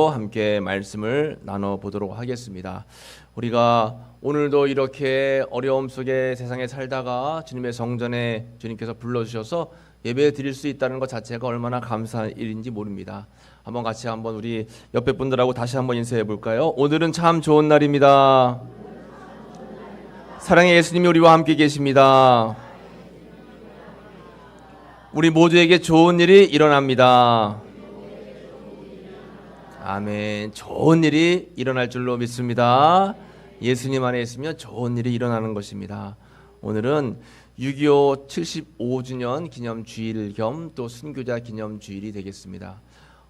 함께 말씀을 나눠보도록 하겠습니다. 우리가 오늘도 이렇게 어려움 속에 세상에 살다가 주님의 성전에 주님께서 불러주셔서 예배 드릴 수 있다는 것 자체가 얼마나 감사한 일인지 모릅니다. 한번 우리 옆에 분들하고 다시 한번 인사해 볼까요? 오늘은 참 좋은 날입니다. 사랑의 예수님이 우리와 함께 계십니다. 우리 모두에게 좋은 일이 일어납니다. 아멘. 좋은 일이 일어날 줄로 믿습니다. 예수님 안에 있으면 좋은 일이 일어나는 것입니다. 오늘은 6.25 75주년 기념주일 겸 또 순교자 기념주일이 되겠습니다.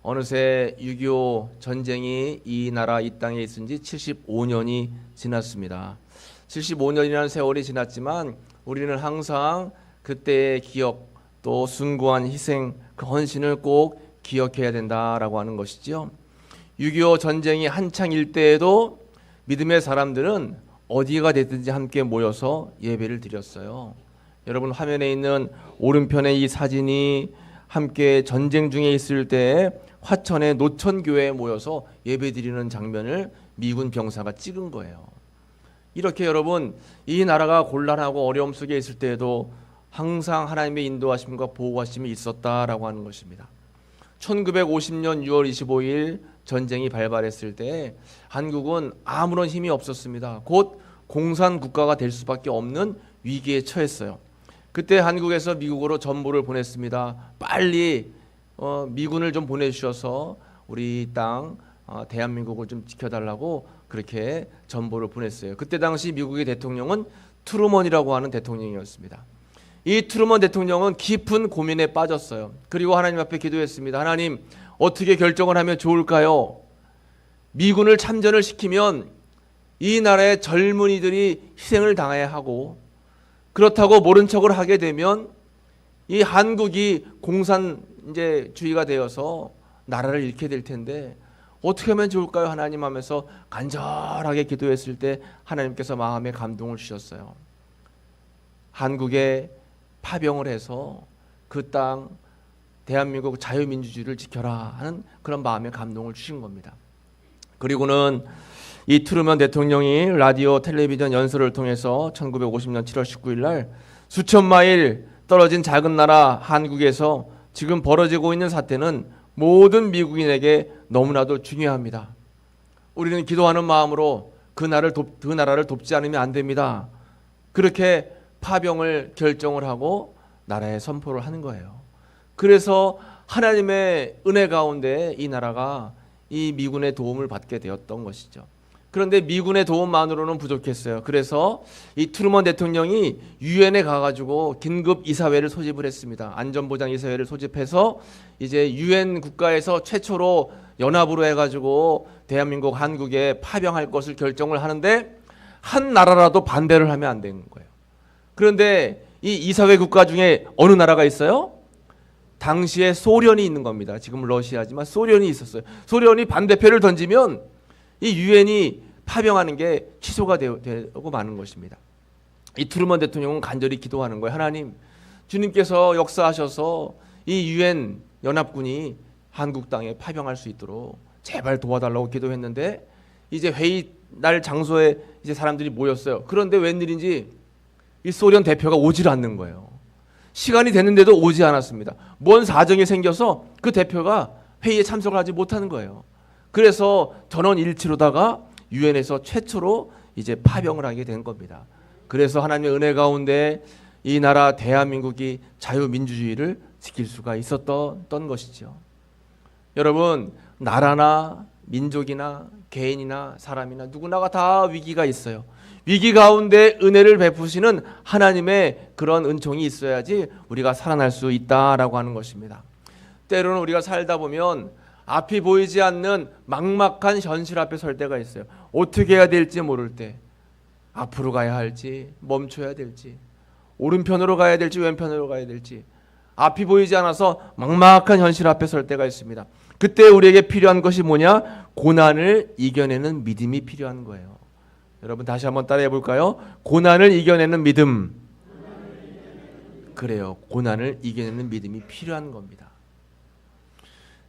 어느새 6.25 전쟁이 이 나라 이 땅에 있은 지 75년이 지났습니다. 75년이라는 세월이 지났지만 우리는 항상 그때의 기억 또 숭고한 희생 그 헌신을 꼭 기억해야 된다라고 하는 것이지요. 6.25 전쟁이 한창일 때에도 믿음의 사람들은 어디가 됐든지 함께 모여서 예배를 드렸어요. 여러분 화면에 있는 오른편의 이 사진이 함께 전쟁 중에 있을 때 화천의 노천교회에 모여서 예배 드리는 장면을 미군 병사가 찍은 거예요. 이렇게 여러분 이 나라가 곤란하고 어려움 속에 있을 때에도 항상 하나님의 인도하심과 보호하심이 있었다라고 하는 것입니다. 1950년 6월 25일 전쟁이 발발했을 때 한국은 아무런 힘이 없었습니다. 곧 공산국가가 될 수밖에 없는 위기에 처했어요. 그때 한국에서 미국으로 전보를 보냈습니다. 빨리 미군을 좀 보내주셔서 우리 땅 대한민국을 좀 지켜달라고 그렇게 전보를 보냈어요. 그때 당시 미국의 대통령은 트루먼이라고 하는 대통령이었습니다. 이 트루먼 대통령은 깊은 고민에 빠졌어요. 그리고 하나님 앞에 기도했습니다. 하나님, 어떻게 결정을 하면 좋을까요? 미군을 참전을 시키면 이 나라의 젊은이들이 희생을 당해야 하고, 그렇다고 모른 척을 하게 되면 이 한국이 공산주의가 되어서 나라를 잃게 될 텐데 어떻게 하면 좋을까요? 하나님 하면서 간절하게 기도했을 때 하나님께서 마음에 감동을 주셨어요. 한국에 파병을 해서 그 땅 대한민국 자유민주주의를 지켜라 하는 그런 마음의 감동을 주신 겁니다. 그리고는 이 트루먼 대통령이 라디오 텔레비전 연설을 통해서 1950년 7월 19일 날 수천 마일 떨어진 작은 나라 한국에서 지금 벌어지고 있는 사태는 모든 미국인에게 너무나도 중요합니다. 우리는 기도하는 마음으로 그 나라를 돕지 않으면 안 됩니다. 그렇게 파병을 결정을 하고 나라에 선포를 하는 거예요. 그래서 하나님의 은혜 가운데 이 나라가 이 미군의 도움을 받게 되었던 것이죠. 그런데 미군의 도움만으로는 부족했어요. 그래서 이 트루먼 대통령이 유엔에 가가지고 긴급 이사회를 소집을 했습니다. 안전보장 이사회를 소집해서 이제 유엔 국가에서 최초로 연합으로 해가지고 대한민국 한국에 파병할 것을 결정을 하는데 한 나라라도 반대를 하면 안 되는 거예요. 그런데 이 이사회 국가 중에 어느 나라가 있어요? 당시에 소련이 있는 겁니다. 지금 러시아지만 소련이 있었어요. 소련이 반대표를 던지면 이 유엔이 파병하는 게 취소가 되고 마는 것입니다. 이 트루먼 대통령은 간절히 기도하는 거예요. 하나님, 주님께서 역사하셔서 이 유엔 연합군이 한국 땅에 파병할 수 있도록 제발 도와달라고 기도했는데 이제 회의 날 장소에 이제 사람들이 모였어요. 그런데 웬일인지 이 소련 대표가 오질 않는 거예요. 시간이 됐는데도 오지 않았습니다. 뭔 사정이 생겨서 그 대표가 회의에 참석을 하지 못하는 거예요. 그래서 전원일치로다가 유엔에서 최초로 이제 파병을 하게 된 겁니다. 그래서 하나님의 은혜 가운데 이 나라 대한민국이 자유민주주의를 지킬 수가 있었던 것이죠. 여러분, 나라나 민족이나 개인이나 사람이나 누구나가 다 위기가 있어요. 위기 가운데 은혜를 베푸시는 하나님의 그런 은총이 있어야지 우리가 살아날 수 있다라고 하는 것입니다. 때로는 우리가 살다 보면 앞이 보이지 않는 막막한 현실 앞에 설 때가 있어요. 어떻게 해야 될지 모를 때, 앞으로 가야 할지 멈춰야 될지, 오른편으로 가야 될지 왼편으로 가야 될지 앞이 보이지 않아서 막막한 현실 앞에 설 때가 있습니다. 그때 우리에게 필요한 것이 뭐냐? 고난을 이겨내는 믿음이 필요한 거예요. 여러분 다시 한번 따라해 볼까요? 고난을 이겨내는 믿음. 그래요. 고난을 이겨내는 믿음이 필요한 겁니다.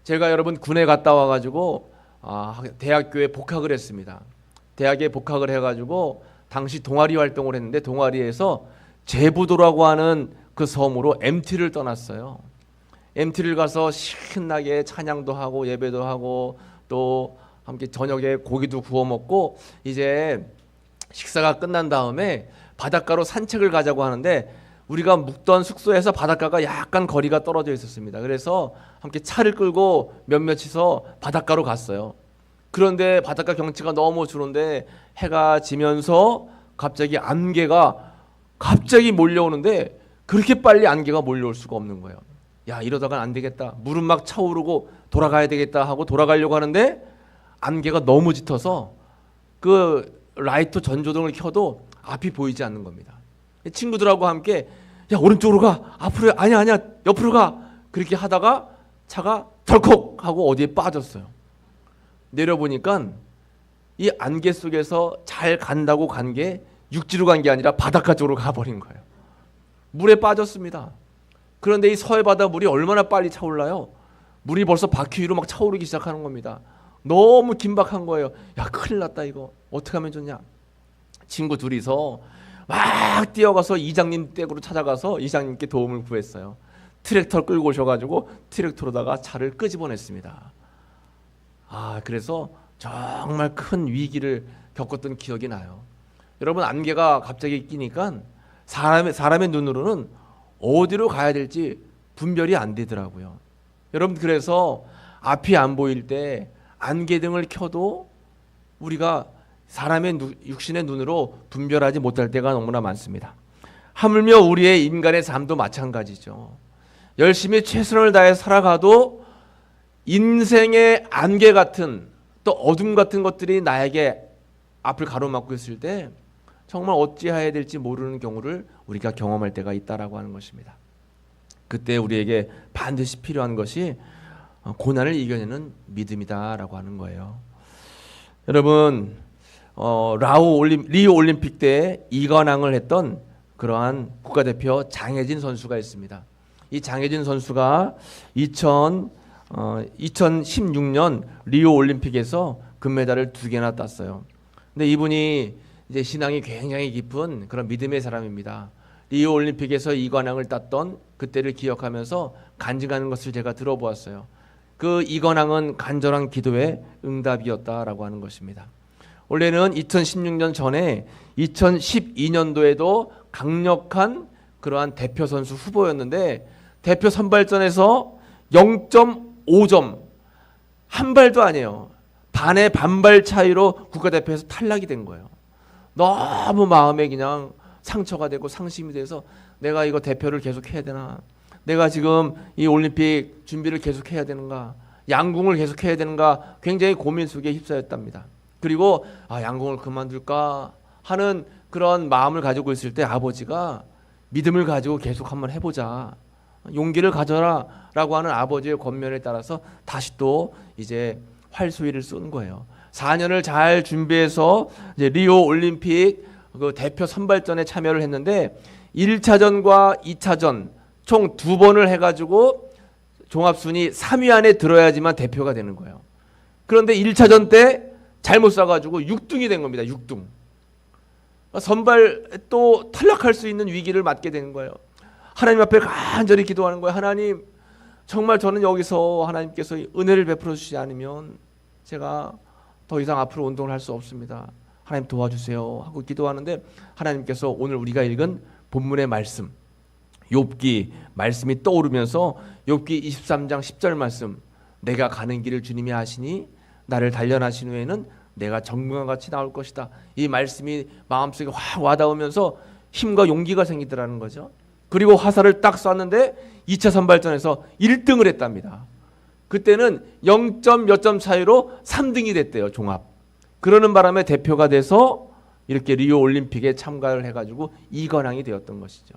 제가 여러분 군에 갔다 와가지고 대학교에 복학을 했습니다. 대학에 복학을 해가지고 당시 동아리 활동을 했는데 동아리에서 제부도라고 하는 그 섬으로 MT를 떠났어요. MT를 가서 신나게 찬양도 하고 예배도 하고 또 함께 저녁에 고기도 구워 먹고 이제 식사가 끝난 다음에 바닷가로 산책을 가자고 하는데 우리가 묵던 숙소에서 바닷가가 약간 거리가 떨어져 있었습니다. 그래서 함께 차를 끌고 몇몇이서 바닷가로 갔어요. 그런데 바닷가 경치가 너무 좋은데 해가 지면서 갑자기 안개가 갑자기 몰려오는데 그렇게 빨리 안개가 몰려올 수가 없는 거예요. 야, 이러다간 안 되겠다. 물은 막 차오르고 돌아가야 되겠다 하고 돌아가려고 하는데 안개가 너무 짙어서 그 라이트 전조등을 켜도 앞이 보이지 않는 겁니다. 친구들하고 함께 야, 오른쪽으로 가, 앞으로, 아니야 옆으로 가, 그렇게 하다가 차가 덜컥 하고 어디에 빠졌어요. 내려보니까 이 안개 속에서 잘 간다고 간 게 육지로 간 게 아니라 바닷가 쪽으로 가버린 거예요. 물에 빠졌습니다. 그런데 이 서해 바다 물이 얼마나 빨리 차올라요? 물이 벌써 바퀴 위로 막 차오르기 시작하는 겁니다. 너무 긴박한 거예요. 야, 큰일 났다, 이거 어떻게 하면 좋냐. 친구 둘이서 막 뛰어가서 이장님 댁으로 찾아가서 이장님께 도움을 구했어요. 트랙터 끌고 오셔가지고 트랙터로다가 차를 끄집어냈습니다. 그래서 정말 큰 위기를 겪었던 기억이 나요. 여러분, 안개가 갑자기 끼니까 사람의 눈으로는 어디로 가야 될지 분별이 안 되더라고요. 여러분, 그래서 앞이 안 보일 때 안개등을 켜도 우리가 사람의 육신의 눈으로 분별하지 못할 때가 너무나 많습니다. 하물며 우리의 인간의 삶도 마찬가지죠. 열심히 최선을 다해 살아가도 인생의 안개 같은 또 어둠 같은 것들이 나에게 앞을 가로막고 있을 때 정말 어찌해야 될지 모르는 경우를 우리가 경험할 때가 있다라고 하는 것입니다. 그때 우리에게 반드시 필요한 것이 고난을 이겨내는 믿음이다라고 하는 거예요. 여러분, 리우 올림픽 때 이관왕을 했던 그러한 국가대표 장혜진 선수가 있습니다. 이 장혜진 선수가 2016년 리우 올림픽에서 금메달을 2개나 땄어요. 근데 이분이 이제 신앙이 굉장히 깊은 그런 믿음의 사람입니다. 리우 올림픽에서 이관왕을 땄던 그때를 기억하면서 간증하는 것을 제가 들어보았어요. 그 이관왕은 간절한 기도의 응답이었다라고 하는 것입니다. 원래는 2016년 전에 2012년도에도 강력한 그러한 대표 선수 후보였는데 대표 선발전에서 0.5점, 한 발도 아니에요. 반의 반발 차이로 국가대표에서 탈락이 된 거예요. 너무 마음에 그냥 상처가 되고 상심이 돼서 내가 이거 대표를 계속 해야 되나? 내가 지금 이 올림픽 준비를 계속 해야 되는가? 양궁을 계속 해야 되는가? 굉장히 고민 속에 휩싸였답니다. 그리고 양궁을 그만둘까 하는 그런 마음을 가지고 있을 때 아버지가 믿음을 가지고 계속 한번 해보자, 용기를 가져라 라고 하는 아버지의 권면에 따라서 다시 또 이제 활소위를 쏜 거예요. 4년을 잘 준비해서 이제 리오 올림픽 그 대표 선발전에 참여를 했는데 1차전과 2차전 총 2번을 해가지고 종합순위 3위 안에 들어야지만 대표가 되는 거예요. 그런데 1차전 때 잘못 쏴가지고 6등이 된 겁니다. 6등. 선발 또 탈락할 수 있는 위기를 맞게 되는 거예요. 하나님 앞에 간절히 기도하는 거예요. 하나님, 정말 저는 여기서 하나님께서 은혜를 베풀어 주시지 않으면 제가 더 이상 앞으로 운동을 할 수 없습니다. 하나님 도와주세요 하고 기도하는데 하나님께서 오늘 우리가 읽은 본문의 말씀, 욥기 말씀이 떠오르면서 욥기 23장 10절 말씀, 내가 가는 길을 주님이 아시니 나를 단련하신 후에는 내가 정금과 같이 나올 것이다. 이 말씀이 마음속에 확 와닿으면서 힘과 용기가 생기더라는 거죠. 그리고 화살을 딱 쐈는데 2차 선발전에서 1등을 했답니다. 그때는 0. 몇 점 차이로 3등이 됐대요, 종합. 그러는 바람에 대표가 돼서 이렇게 리오 올림픽에 참가를 해가지고 이관왕이 되었던 것이죠.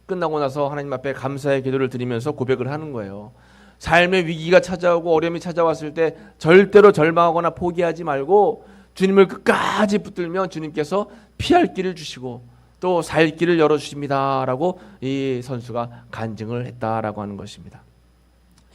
끝나고 나서 하나님 앞에 감사의 기도를 드리면서 고백을 하는 거예요. 삶의 위기가 찾아오고 어려움이 찾아왔을 때 절대로 절망하거나 포기하지 말고 주님을 끝까지 붙들면 주님께서 피할 길을 주시고 또 살 길을 열어주십니다 라고 이 선수가 간증을 했다라고 하는 것입니다.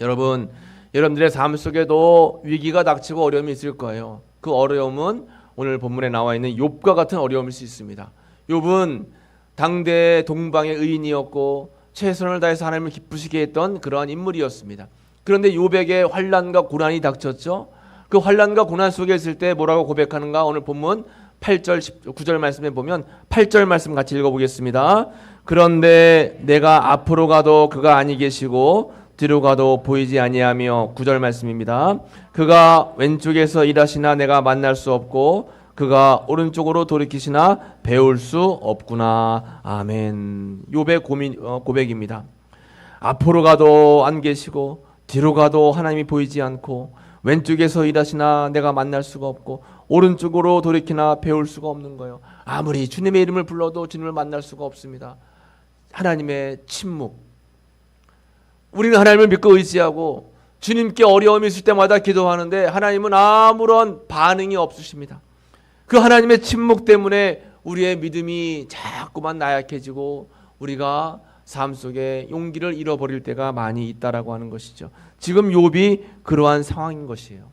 여러분, 여러분들의 삶 속에도 위기가 닥치고 어려움이 있을 거예요. 그 어려움은 오늘 본문에 나와 있는 욥과 같은 어려움일 수 있습니다. 욥은 당대 동방의 의인이었고 최선을 다해서 하나님을 기쁘시게 했던 그러한 인물이었습니다. 그런데 욥에게 환난과 고난이 닥쳤죠. 그 환난과 고난 속에 있을 때 뭐라고 고백하는가? 오늘 본문 8절 9절 말씀에 보면 8절 말씀 같이 읽어보겠습니다. 그런데 내가 앞으로 가도 그가 아니 계시고 뒤로 가도 보이지 아니하며 9절 말씀입니다. 그가 왼쪽에서 일하시나 내가 만날 수 없고 그가 오른쪽으로 돌이키시나 배울 수 없구나. 아멘. 욥의 고백입니다. 앞으로 가도 안 계시고 뒤로 가도 하나님이 보이지 않고 왼쪽에서 일하시나 내가 만날 수가 없고 오른쪽으로 돌이키나 배울 수가 없는 거예요. 아무리 주님의 이름을 불러도 주님을 만날 수가 없습니다. 하나님의 침묵. 우리는 하나님을 믿고 의지하고 주님께 어려움이 있을 때마다 기도하는데 하나님은 아무런 반응이 없으십니다. 그 하나님의 침묵 때문에 우리의 믿음이 자꾸만 나약해지고 우리가 삶 속에 용기를 잃어버릴 때가 많이 있다라고 하는 것이죠. 지금 욥이 그러한 상황인 것이에요.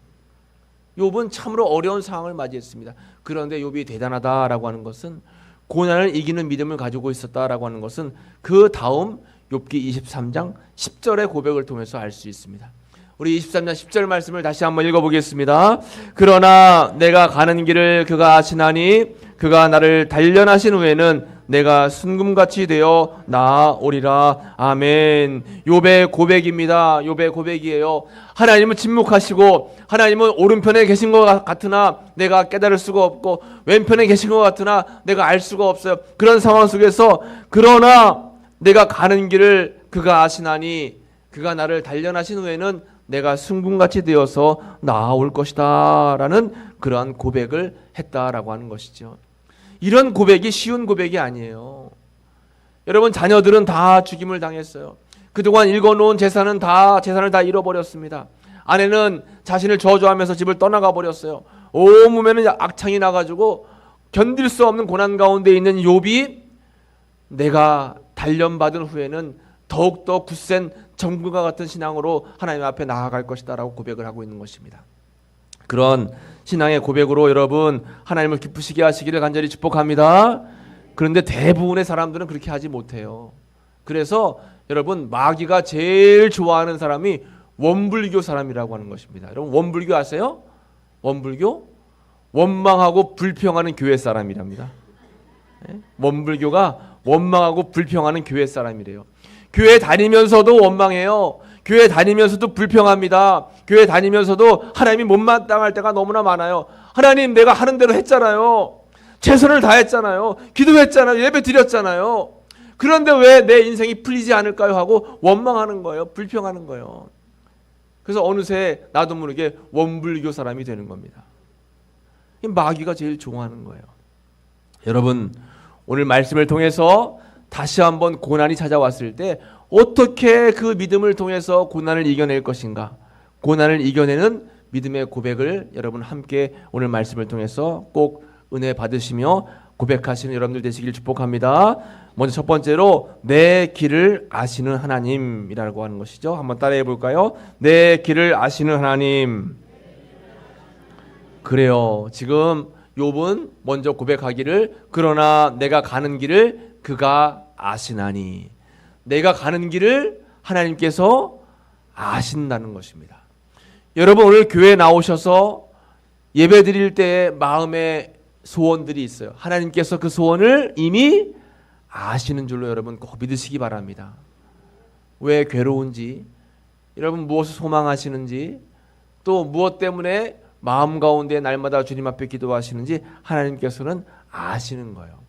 욥은 참으로 어려운 상황을 맞이했습니다. 그런데 욥이 대단하다라고 하는 것은 고난을 이기는 믿음을 가지고 있었다라고 하는 것은 그 다음 욥기 23장 10절의 고백을 통해서 알 수 있습니다. 우리 23장 10절 말씀을 다시 한번 읽어보겠습니다. 그러나 내가 가는 길을 그가 아시나니 그가 나를 단련하신 후에는 내가 순금같이 되어 나아오리라. 아멘. 욥의 고백입니다. 욥의 고백이에요. 하나님은 침묵하시고 하나님은 오른편에 계신 것 같으나 내가 깨달을 수가 없고 왼편에 계신 것 같으나 내가 알 수가 없어요. 그런 상황 속에서 그러나 내가 가는 길을 그가 아시나니 그가 나를 단련하신 후에는 내가 순금같이 되어서 나아올 것이다 라는 그러한 고백을 했다라고 하는 것이죠. 이런 고백이 쉬운 고백이 아니에요. 여러분, 자녀들은 다 죽임을 당했어요. 그동안 일궈놓은 재산을 다 잃어버렸습니다. 아내는 자신을 저주하면서 집을 떠나가 버렸어요. 온몸에는 악창이 나가지고 견딜 수 없는 고난 가운데 있는 욥이 내가 단련받은 후에는 더욱더 굳센 정금과 같은 신앙으로 하나님 앞에 나아갈 것이다 라고 고백을 하고 있는 것입니다. 그런 신앙의 고백으로 여러분 하나님을 기쁘시게 하시기를 간절히 축복합니다. 그런데 대부분의 사람들은 그렇게 하지 못해요. 그래서 여러분 마귀가 제일 좋아하는 사람이 원불교 사람이라고 하는 것입니다. 여러분 원불교 아세요? 원불교? 원망하고 불평하는 교회 사람이랍니다. 원불교가 원망하고 불평하는 교회 사람이래요. 교회 다니면서도 원망해요. 교회 다니면서도 불평합니다. 교회 다니면서도 하나님이 못마땅할 때가 너무나 많아요. 하나님 내가 하는 대로 했잖아요. 최선을 다했잖아요. 기도했잖아요. 예배 드렸잖아요. 그런데 왜 내 인생이 풀리지 않을까요? 하고 원망하는 거예요. 불평하는 거예요. 그래서 어느새 나도 모르게 원불교 사람이 되는 겁니다. 마귀가 제일 좋아하는 거예요. 여러분 오늘 말씀을 통해서 다시 한번 고난이 찾아왔을 때 어떻게 그 믿음을 통해서 고난을 이겨낼 것인가? 고난을 이겨내는 믿음의 고백을 여러분 함께 오늘 말씀을 통해서 꼭 은혜 받으시며 고백하시는 여러분들 되시길 축복합니다. 먼저 첫 번째로 내 길을 아시는 하나님이라고 하는 것이죠. 한번 따라해 볼까요? 내 길을 아시는 하나님. 그래요. 지금 욥은 먼저 고백하기를 그러나 내가 가는 길을 그가 아시나니. 내가 가는 길을 하나님께서 아신다는 것입니다. 여러분 오늘 교회에 나오셔서 예배 드릴 때 마음에 소원들이 있어요. 하나님께서 그 소원을 이미 아시는 줄로 여러분 꼭 믿으시기 바랍니다. 왜 괴로운지, 여러분 무엇을 소망하시는지, 또 무엇 때문에 마음 가운데 날마다 주님 앞에 기도하시는지 하나님께서는 아시는 거예요.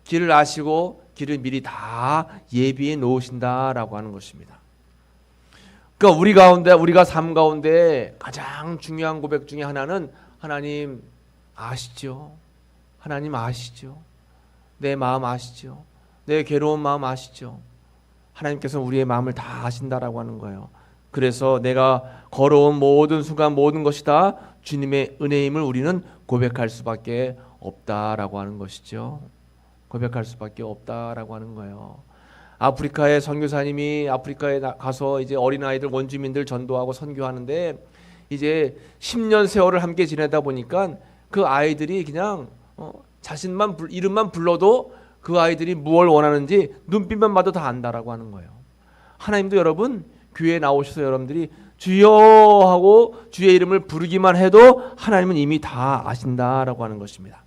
길을 아시고 길을 미리 다 예비해 놓으신다라고 하는 것입니다. 그러니까 우리가 삶 가운데 가장 중요한 고백 중에 하나는 하나님 아시죠? 하나님 아시죠? 내 마음 아시죠? 내 괴로운 마음 아시죠? 하나님께서 우리의 마음을 다 아신다라고 하는 거예요. 그래서 내가 걸어온 모든 순간 모든 것이 다 주님의 은혜임을 우리는 고백할 수밖에 없다라고 하는 것이죠. 고백할 수밖에 없다라고 하는 거예요. 아프리카의 선교사님이 아프리카에 가서 이제 어린아이들 원주민들 전도하고 선교하는데 이제 10년 세월을 함께 지내다 보니까 그 아이들이 그냥 자신만 이름만 불러도 그 아이들이 무엇을 원하는지 눈빛만 봐도 다 안다라고 하는 거예요. 하나님도 여러분 교회에 나오셔서 여러분들이 주여 하고 주의 이름을 부르기만 해도 하나님은 이미 다 아신다라고 하는 것입니다.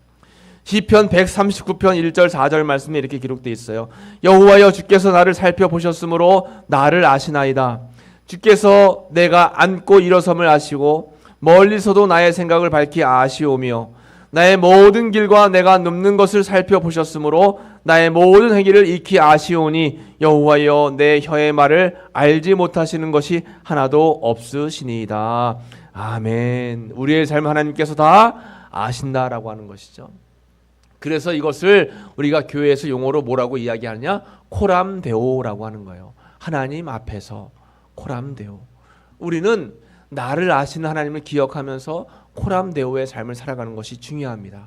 시편 139편 1절 4절 말씀에 이렇게 기록되어 있어요. 여호와여 주께서 나를 살펴보셨으므로 나를 아시나이다. 주께서 내가 앉고 일어섬을 아시고 멀리서도 나의 생각을 밝히 아시오며 나의 모든 길과 내가 눕는 것을 살펴보셨으므로 나의 모든 행위를 익히 아시오니 여호와여 내 혀의 말을 알지 못하시는 것이 하나도 없으시니이다. 아멘. 우리의 삶 하나님께서 다 아신다라고 하는 것이죠. 그래서 이것을 우리가 교회에서 용어로 뭐라고 이야기하느냐? 코람데오라고 하는 거예요. 하나님 앞에서 코람데오. 우리는 나를 아시는 하나님을 기억하면서 코람데오의 삶을 살아가는 것이 중요합니다.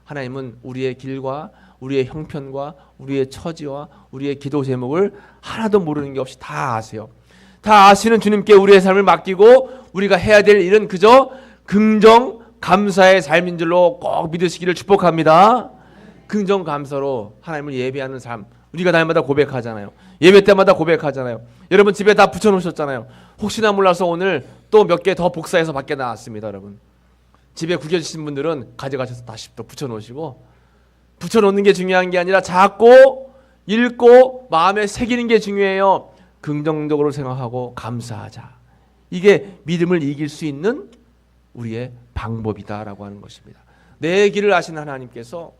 하나님은 우리의 길과 우리의 형편과 우리의 처지와 우리의 기도 제목을 하나도 모르는 게 없이 다 아세요. 다 아시는 주님께 우리의 삶을 맡기고 우리가 해야 될 일은 그저 긍정 감사의 삶인 줄로 꼭 믿으시기를 축복합니다. 긍정 감사로 하나님을 예배하는 삶, 우리가 날마다 고백하잖아요. 예배 때마다 고백하잖아요. 여러분 집에 다 붙여놓으셨잖아요. 혹시나 몰라서 오늘 또 몇 개 더 복사해서 밖에 나왔습니다. 여러분 집에 구겨주신 분들은 가져가셔서 다시 또 붙여놓으시고, 붙여놓는 게 중요한 게 아니라 작고 읽고 마음에 새기는 게 중요해요. 긍정적으로 생각하고 감사하자. 이게 믿음을 이길 수 있는 우리의 방법이다라고 하는 것입니다. 내 길을 아시는 하나님께서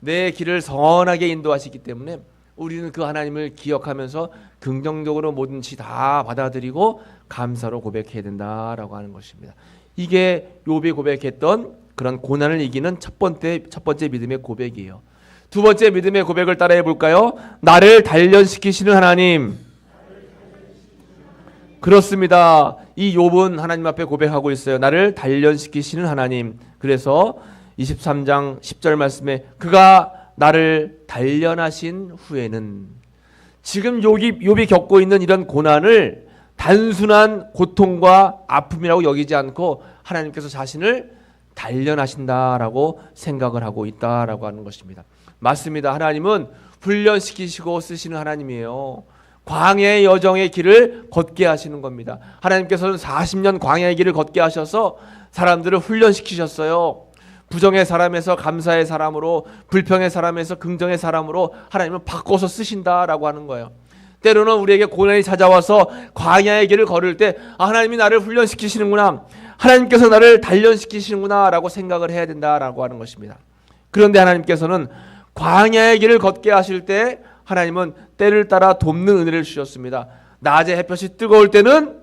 내 길을 선하게 인도하시기 때문에 우리는 그 하나님을 기억하면서 긍정적으로 뭐든지 다 받아들이고 감사로 고백해야 된다라고 하는 것입니다. 이게 욥이 고백했던 그런 고난을 이기는 첫 번째 믿음의 고백이에요. 두 번째 믿음의 고백을 따라해 볼까요? 나를 단련시키시는 하나님. 그렇습니다. 이 욥은 하나님 앞에 고백하고 있어요. 나를 단련시키시는 하나님. 그래서 23장 10절 말씀에 그가 나를 단련하신 후에는, 지금 욥이 겪고 있는 이런 고난을 단순한 고통과 아픔이라고 여기지 않고 하나님께서 자신을 단련하신다라고 생각을 하고 있다라고 하는 것입니다. 맞습니다. 하나님은 훈련시키시고 쓰시는 하나님이에요. 광야의 여정의 길을 걷게 하시는 겁니다. 하나님께서는 40년 광야의 길을 걷게 하셔서 사람들을 훈련시키셨어요. 부정의 사람에서 감사의 사람으로, 불평의 사람에서 긍정의 사람으로 하나님은 바꿔서 쓰신다라고 하는 거예요. 때로는 우리에게 고난이 찾아와서 광야의 길을 걸을 때 하나님이 나를 훈련시키시는구나, 하나님께서 나를 단련시키시는구나 라고 생각을 해야 된다라고 하는 것입니다. 그런데 하나님께서는 광야의 길을 걷게 하실 때 하나님은 때를 따라 돕는 은혜를 주셨습니다. 낮에 햇볕이 뜨거울 때는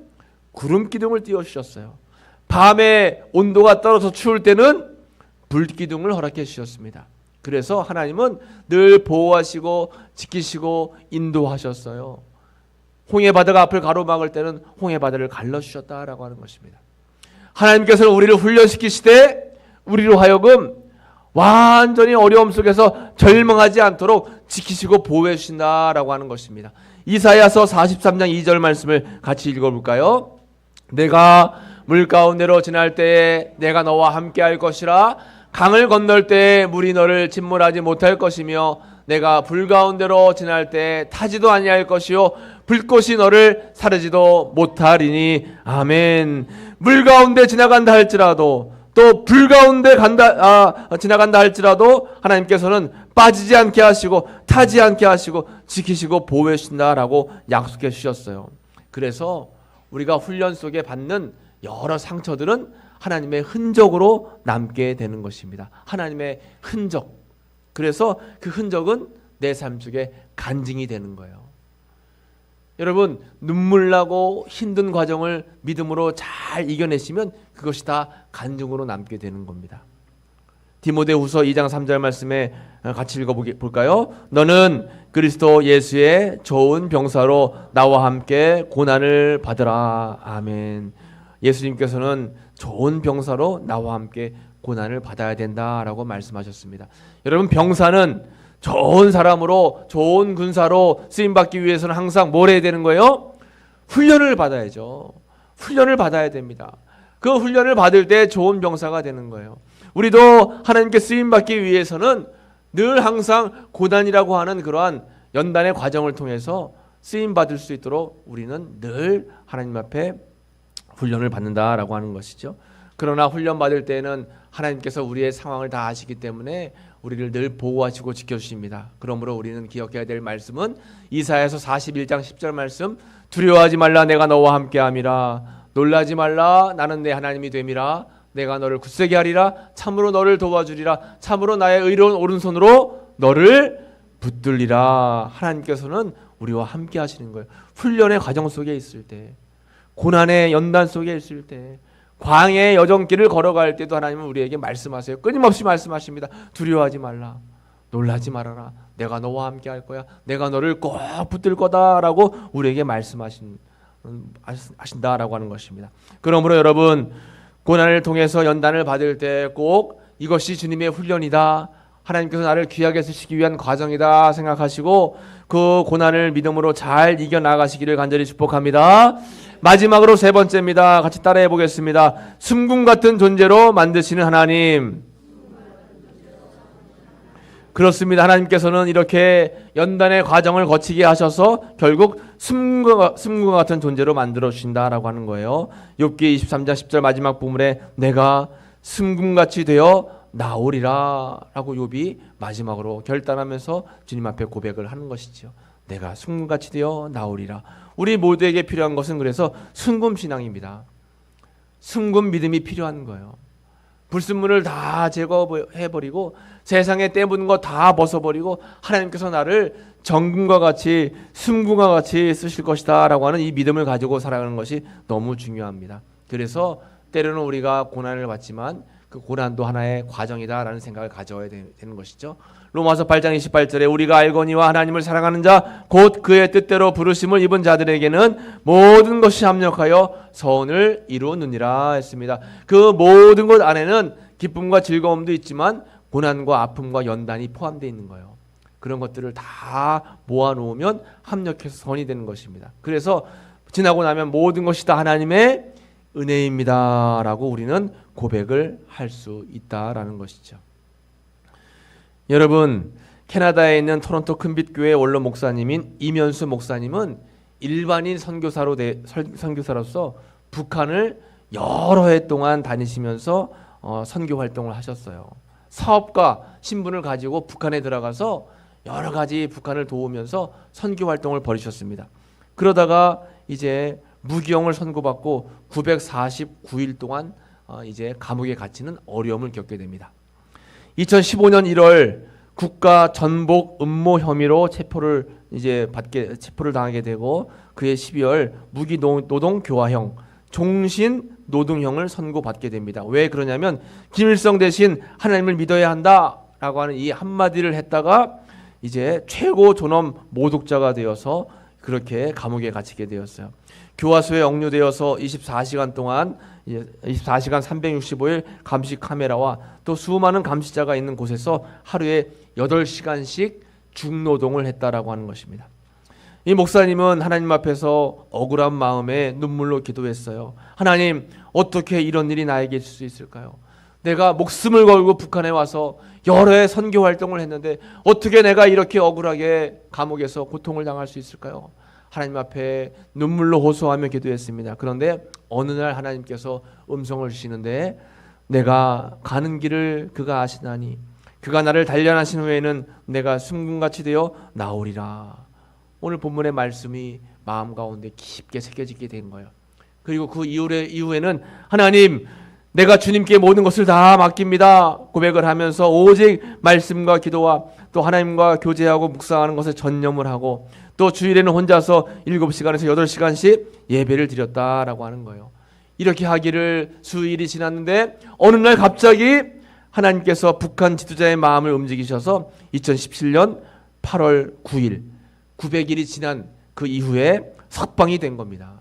구름 기둥을 띄워주셨어요. 밤에 온도가 떨어져 추울 때는 불 기둥을 허락해 주셨습니다. 그래서 하나님은 늘 보호하시고 지키시고 인도하셨어요. 홍해바다가 앞을 가로막을 때는 홍해바다를 갈라주셨다라고 하는 것입니다. 하나님께서는 우리를 훈련시키시되 우리로 하여금 완전히 어려움 속에서 절망하지 않도록 지키시고 보호해 주신다라고 하는 것입니다. 이사야서 43장 2절 말씀을 같이 읽어볼까요? 내가 물 가운데로 지날 때에 내가 너와 함께할 것이라. 강을 건널 때에 물이 너를 침몰하지 못할 것이며 내가 불 가운데로 지날 때에 타지도 아니할 것이요 불꽃이 너를 사르지도 못하리니. 아멘. 물 가운데 지나간다 할지라도, 또 불 가운데 지나간다 할지라도 하나님께서는 빠지지 않게 하시고 타지 않게 하시고 지키시고 보호해 주신다라고 약속해 주셨어요. 그래서 우리가 훈련 속에 받는 여러 상처들은 하나님의 흔적으로 남게 되는 것입니다. 하나님의 흔적. 그래서 그 흔적은 내 삶 속에 간증이 되는 거예요. 여러분, 눈물 나고 힘든 과정을 믿음으로 잘 이겨내시면 그것이 다 간증으로 남게 되는 겁니다. 디모데후서 2장 3절 말씀에 같이 읽어볼까요? 너는 그리스도 예수의 좋은 병사로 나와 함께 고난을 받으라. 아멘. 예수님께서는 좋은 병사로 나와 함께 고난을 받아야 된다라고 말씀하셨습니다. 여러분, 병사는 좋은 사람으로, 좋은 군사로 쓰임받기 위해서는 항상 뭘 해야 되는 거예요? 훈련을 받아야죠. 훈련을 받아야 됩니다. 그 훈련을 받을 때 좋은 병사가 되는 거예요. 우리도 하나님께 쓰임받기 위해서는 늘 항상 고난이라고 하는 그러한 연단의 과정을 통해서 쓰임받을 수 있도록 우리는 늘 하나님 앞에 훈련을 받는다라고 하는 것이죠. 그러나 훈련 받을 때는 하나님께서 우리의 상황을 다 아시기 때문에 우리를 늘 보호하시고 지켜주십니다. 그러므로 우리는 기억해야 될 말씀은 이사야서 41장 10절 말씀, 두려워하지 말라 내가 너와 함께함이라, 놀라지 말라 나는 내 하나님이 됨이라, 내가 너를 굳세게 하리라, 참으로 너를 도와주리라, 참으로 나의 의로운 오른손으로 너를 붙들리라. 하나님께서는 우리와 함께 하시는 거예요. 훈련의 과정 속에 있을 때, 고난의 연단 속에 있을 때, 광야의 여정길을 걸어갈 때도 하나님은 우리에게 말씀하세요. 끊임없이 말씀하십니다. 두려워하지 말라, 놀라지 말아라, 내가 너와 함께 할 거야, 내가 너를 꼭 붙들 거다라고 우리에게 말씀하신다라고 하는 것입니다. 그러므로 여러분, 고난을 통해서 연단을 받을 때 꼭 이것이 주님의 훈련이다, 하나님께서 나를 귀하게 쓰시기 위한 과정이다 생각하시고 그 고난을 믿음으로 잘 이겨나가시기를 간절히 축복합니다. 마지막으로 세 번째입니다. 같이 따라해 보겠습니다. 숨금 같은 존재로 만드시는 하나님. 그렇습니다. 하나님께서는 이렇게 연단의 과정을 거치게 하셔서 결국 숨금 같은 존재로 만들어 주신다라고 하는 거예요. 욥기 23장 10절 마지막 부분에 내가 숨금같이 되어 나오리라 라고 욥이 마지막으로 결단하면서 주님 앞에 고백을 하는 것이죠. 내가 숨금같이 되어 나오리라. 우리 모두에게 필요한 것은 그래서 숨금 신앙입니다. 숨금 믿음이 필요한 거예요. 불순물을 다 제거해버리고 세상에 떼묻은 거 다 벗어버리고 하나님께서 나를 정금과 같이 숨금과 같이 쓰실 것이다 라고 하는 이 믿음을 가지고 살아가는 것이 너무 중요합니다. 그래서 때로는 우리가 고난을 받지만 그 고난도 하나의 과정이다라는 생각을 가져야 되는 것이죠. 로마서 8장 28절에 우리가 알거니와 하나님을 사랑하는 자 곧 그의 뜻대로 부르심을 입은 자들에게는 모든 것이 합력하여 선을 이루느니라 했습니다. 그 모든 것 안에는 기쁨과 즐거움도 있지만 고난과 아픔과 연단이 포함되어 있는 거예요. 그런 것들을 다 모아놓으면 합력해서 선이 되는 것입니다. 그래서 지나고 나면 모든 것이 다 하나님의 은혜입니다 라고 우리는 고백을 할 수 있다라는 것이죠. 여러분, 캐나다에 있는 토론토 큰빛교회 원로 목사님인 이면수 목사님은 일반인 선교사로서 북한을 여러 해 동안 다니시면서 선교 활동을 하셨어요. 사업가 신분을 가지고 북한에 들어가서 여러 가지 북한을 도우면서 선교 활동을 벌이셨습니다. 그러다가 이제 무기형을 선고받고 949일 동안 이제 감옥에 갇히는 어려움을 겪게 됩니다. 2015년 1월 국가 전복 음모 혐의로 체포를 당하게 되고 그해 12월 무기 노동 교화형, 종신 노동형을 선고받게 됩니다. 왜 그러냐면 김일성 대신 하나님을 믿어야 한다라고 하는 이 한마디를 했다가 이제 최고 존엄 모독자가 되어서 그렇게 감옥에 갇히게 되었어요. 교화소에 억류되어서 24시간 동안 24시간 365일 감시 카메라와 또 수많은 감시자가 있는 곳에서 하루에 8시간씩 중노동을 했다라고 하는 것입니다. 이 목사님은 하나님 앞에서 억울한 마음에 눈물로 기도했어요. 하나님, 어떻게 이런 일이 나에게 있을 수 있을까요? 내가 목숨을 걸고 북한에 와서 여러 해 선교 활동을 했는데 어떻게 내가 이렇게 억울하게 감옥에서 고통을 당할 수 있을까요? 하나님 앞에 눈물로 호소하며 기도했습니다. 그런데 어느 날 하나님께서 음성을 주시는데 내가 가는 길을 그가 아시나니 그가 나를 단련하신 후에는 내가 숨금같이 되어 나오리라. 오늘 본문의 말씀이 마음 가운데 깊게 새겨지게 된 거예요. 그리고 그 이후에는 하나님, 내가 주님께 모든 것을 다 맡깁니다 고백을 하면서 오직 말씀과 기도와 또 하나님과 교제하고 묵상하는 것에 전념을 하고 또 주일에는 혼자서 7시간에서 8시간씩 예배를 드렸다라고 하는 거예요. 이렇게 하기를 수일이 지났는데 어느 날 갑자기 하나님께서 북한 지도자의 마음을 움직이셔서 2017년 8월 9일 900일이 지난 그 이후에 석방이 된 겁니다.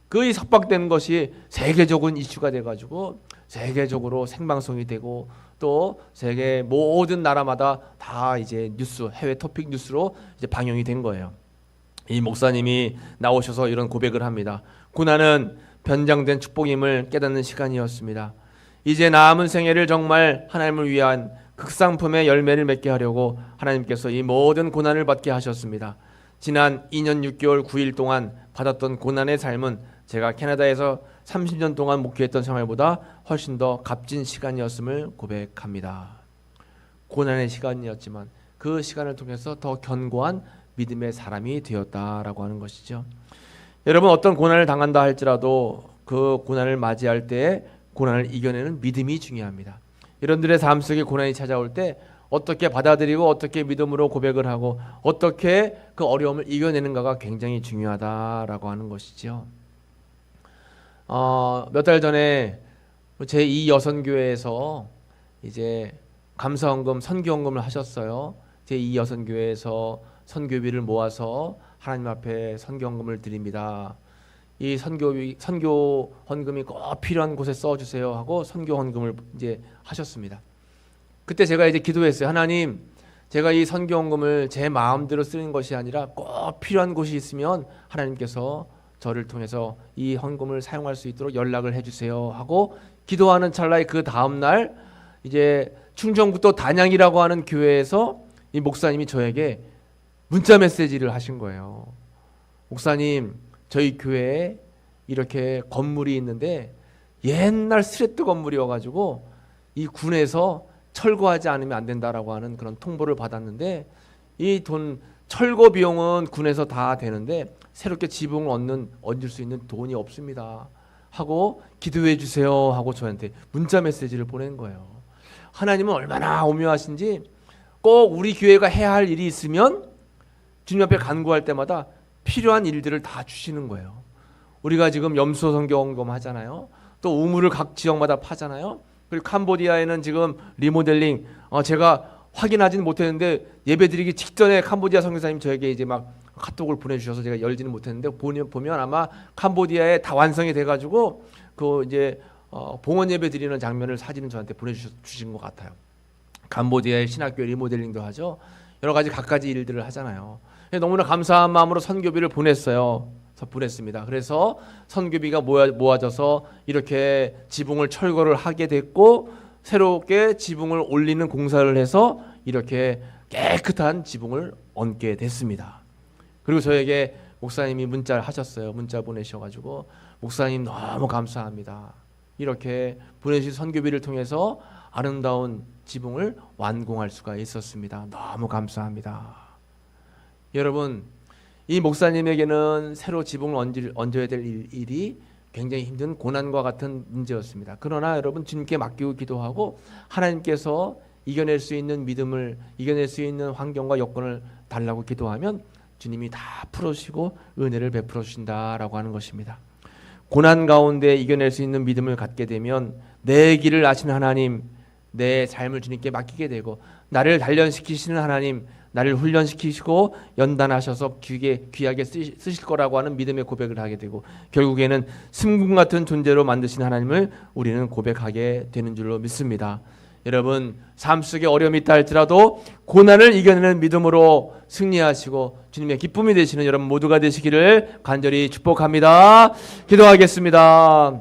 그 석방된 것이 세계적인 이슈가 돼가지고 세계적으로 생방송이 되고 또 세계 모든 나라마다 다 이제 뉴스, 해외 토픽 뉴스로 이제 방영이 된 거예요. 이 목사님이 나오셔서 이런 고백을 합니다. 고난은 변장된 축복임을 깨닫는 시간이었습니다. 이제 남은 생애를 정말 하나님을 위한 극상품의 열매를 맺게 하려고 하나님께서 이 모든 고난을 받게 하셨습니다. 지난 2년 6개월 9일 동안 받았던 고난의 삶은 제가 캐나다에서 30년 동안 목회했던 생활보다 훨씬 더 값진 시간이었음을 고백합니다. 고난의 시간이었지만 그 시간을 통해서 더 견고한 믿음의 사람이 되었다라고 하는 것이죠. 여러분, 어떤 고난을 당한다 할지라도 그 고난을 맞이할 때 고난을 이겨내는 믿음이 중요합니다. 여러분들의 삶 속에 고난이 찾아올 때 어떻게 받아들이고 어떻게 믿음으로 고백을 하고 어떻게 그 어려움을 이겨내는가가 굉장히 중요하다라고 하는 것이죠. 몇 달 전에 제2 여선교회에서 이제 감사헌금, 선교헌금을 하셨어요. 제2 여선교회에서 선교비를 모아서 하나님 앞에 선교헌금을 드립니다. 이 선교 헌금이 꼭 필요한 곳에 써주세요 하고 선교 헌금을 이제 하셨습니다. 그때 제가 이제 기도했어요. 하나님, 제가 이 선교 헌금을 제 마음대로 쓰는 것이 아니라 꼭 필요한 곳이 있으면 하나님께서 저를 통해서 이 헌금을 사용할 수 있도록 연락을 해주세요 하고 기도하는 찰나에 그 다음 날 이제 충정북도 단양이라고 하는 교회에서 이 목사님이 저에게 문자 메시지를 하신 거예요. 목사님, 저희 교회에 이렇게 건물이 있는데 옛날 스레트 건물이어가지고 이 군에서 철거하지 않으면 안 된다라고 하는 그런 통보를 받았는데 이 돈 철거 비용은 군에서 다 되는데 새롭게 지붕을 얹을 수 있는 돈이 없습니다 하고 기도해 주세요 하고 저한테 문자 메시지를 보낸 거예요. 하나님은 얼마나 오묘하신지 꼭 우리 교회가 해야 할 일이 있으면 주님 앞에 간구할 때마다 필요한 일들을 다 주시는 거예요. 우리가 지금 염소 선교헌금 하잖아요. 또 우물을 각 지역마다 파잖아요. 그리고 캄보디아에는 지금 리모델링 제가 확인하지는 못했는데 예배드리기 직전에 캄보디아 선교사님 저에게 이제 막 카톡을 보내주셔서 제가 열지는 못했는데 보면 아마 캄보디아에 다 완성이 돼가지고 그 이제 봉헌 예배 드리는 장면을 사진을 저한테 보내주신 것 같아요. 캄보디아의 신학교 리모델링도 하죠. 여러 가지 갖가지 일들을 하잖아요. 너무나 감사한 마음으로 선교비를 보냈습니다. 그래서 선교비가 모아져서 이렇게 지붕을 철거를 하게 됐고 새롭게 지붕을 올리는 공사를 해서 이렇게 깨끗한 지붕을 얹게 됐습니다. 그리고 저에게 목사님이 문자를 하셨어요. 문자 보내셔가지고 목사님 너무 감사합니다. 이렇게 보내주신 선교비를 통해서 아름다운 지붕을 완공할 수가 있었습니다. 너무 감사합니다. 여러분, 이 목사님에게는 새로 지붕을 얹어야 될 일이 굉장히 힘든 고난과 같은 문제였습니다. 그러나 여러분, 주님께 맡기고 기도하고 하나님께서 이겨낼 수 있는 믿음을, 이겨낼 수 있는 환경과 여건을 달라고 기도하면 주님이 다 풀어주시고 은혜를 베풀어 주신다라고 하는 것입니다. 고난 가운데 이겨낼 수 있는 믿음을 갖게 되면 내 길을 아시는 하나님, 내 삶을 주님께 맡기게 되고 나를 단련시키시는 하나님, 나를 훈련시키시고 연단하셔서 귀하게 쓰실 거라고 하는 믿음의 고백을 하게 되고 결국에는 승군 같은 존재로 만드신 하나님을 우리는 고백하게 되는 줄로 믿습니다. 여러분, 삶 속에 어려움이 있다 할지라도 고난을 이겨내는 믿음으로 승리하시고 주님의 기쁨이 되시는 여러분 모두가 되시기를 간절히 축복합니다. 기도하겠습니다.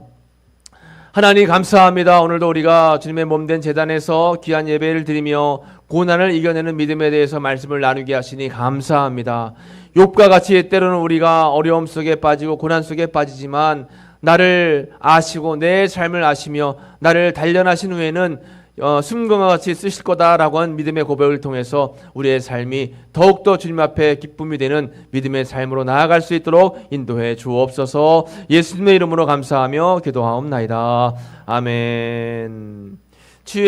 하나님 감사합니다. 오늘도 우리가 주님의 몸된 제단에서 귀한 예배를 드리며 고난을 이겨내는 믿음에 대해서 말씀을 나누게 하시니 감사합니다. 욥과 같이 때로는 우리가 어려움 속에 빠지고 고난 속에 빠지지만 나를 아시고 내 삶을 아시며 나를 단련하신 후에는 숨금과 같이 쓰실 거다라고 한 믿음의 고백을 통해서 우리의 삶이 더욱더 주님 앞에 기쁨이 되는 믿음의 삶으로 나아갈 수 있도록 인도해 주옵소서. 예수님의 이름으로 감사하며 기도하옵나이다. 아멘. 주의